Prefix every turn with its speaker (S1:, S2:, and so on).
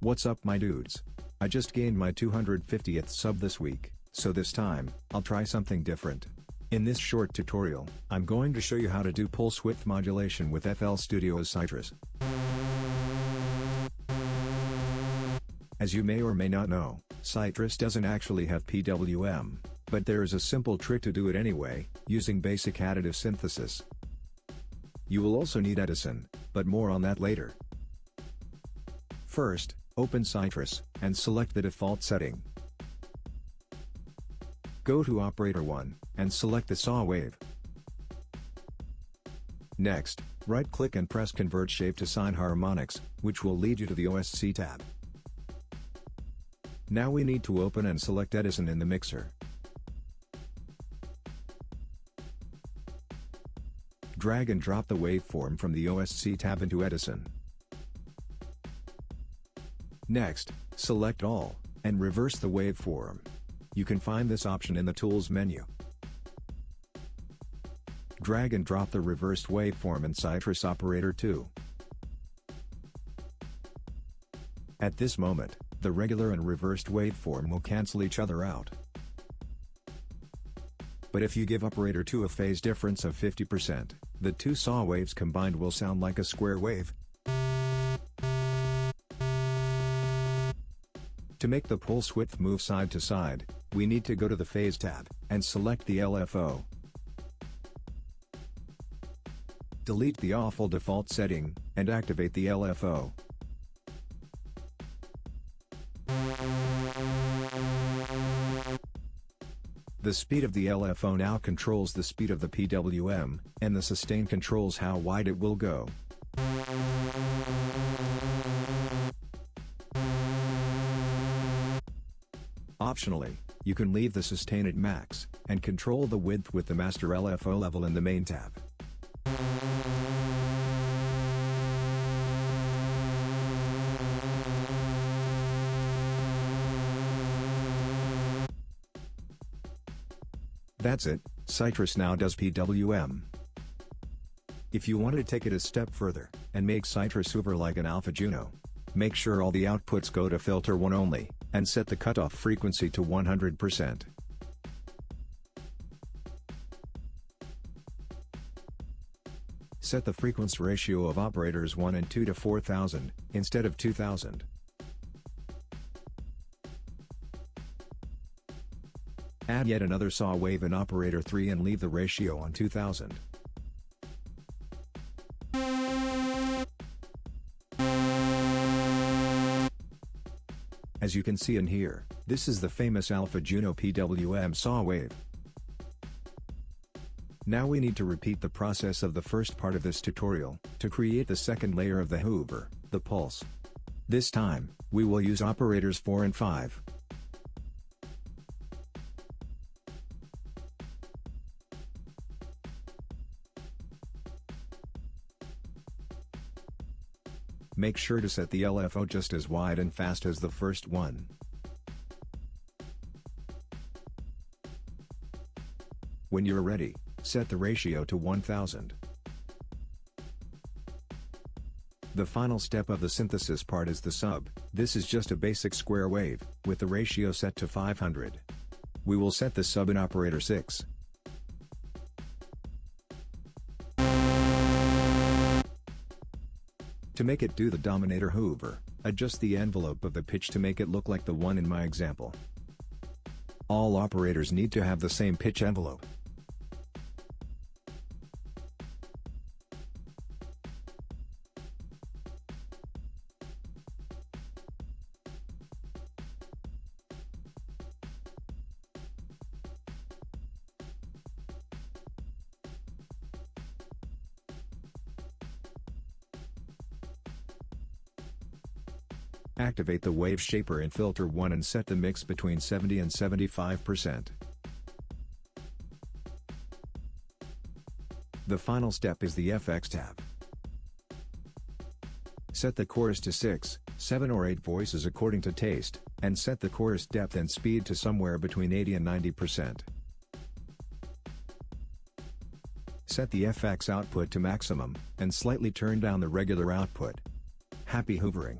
S1: What's up my dudes? I just gained my 250th sub this week, so this time, I'll try something different. In this short tutorial, I'm going to show you how to do pulse width modulation with FL Studio's Sytrus. As you may or may not know, Sytrus doesn't actually have PWM, but there is a simple trick to do it anyway, using basic additive synthesis. You will also need Edison, but more on that later. First, open Sytrus, and select the default setting. Go to Operator 1, and select the saw wave. Next, right-click and press Convert Shape to Sine Harmonics, which will lead you to the OSC tab. Now we need to open and select Edison in the mixer. Drag and drop the waveform from the OSC tab into Edison. Next, select All, and reverse the waveform. You can find this option in the Tools menu. Drag and drop the reversed waveform in Sytrus Operator 2. At this moment, the regular and reversed waveform will cancel each other out. But if you give Operator 2 a phase difference of 50%, the two saw waves combined will sound like a square wave. To make the pulse width move side to side, we need to go to the Phase tab, and select the LFO. Delete the awful default setting, and activate the LFO. The speed of the LFO now controls the speed of the PWM, and the sustain controls how wide it will go. Optionally, you can leave the sustain at max, and control the width with the master LFO level in the main tab. That's it, Sytrus now does PWM. If you want to take it a step further, and make Sytrus hoover like an Alpha Juno, make sure all the outputs go to filter 1 only, and set the cutoff frequency to 100%. Set the frequency ratio of operators 1 and 2 to 4000, instead of 2000. Add yet another saw wave in operator 3 and leave the ratio on 2000. As you can see and hear, this is the famous Alpha Juno PWM saw wave. Now we need to repeat the process of the first part of this tutorial, to create the second layer of the hoover, the pulse. This time, we will use operators 4 and 5. Make sure to set the LFO just as wide and fast as the first one. When you're ready, set the ratio to 1000. The final step of the synthesis part is the sub. This is just a basic square wave, with the ratio set to 500. We will set the sub in operator 6. To make it do the dominator hoover, adjust the envelope of the pitch to make it look like the one in my example. All operators need to have the same pitch envelope. Activate the wave shaper in filter 1 and set the mix between 70 and 75%. The final step is the FX tab. Set the chorus to 6, 7 or 8 voices according to taste, and set the chorus depth and speed to somewhere between 80 and 90%. Set the FX output to maximum, and slightly turn down the regular output. Happy hoovering!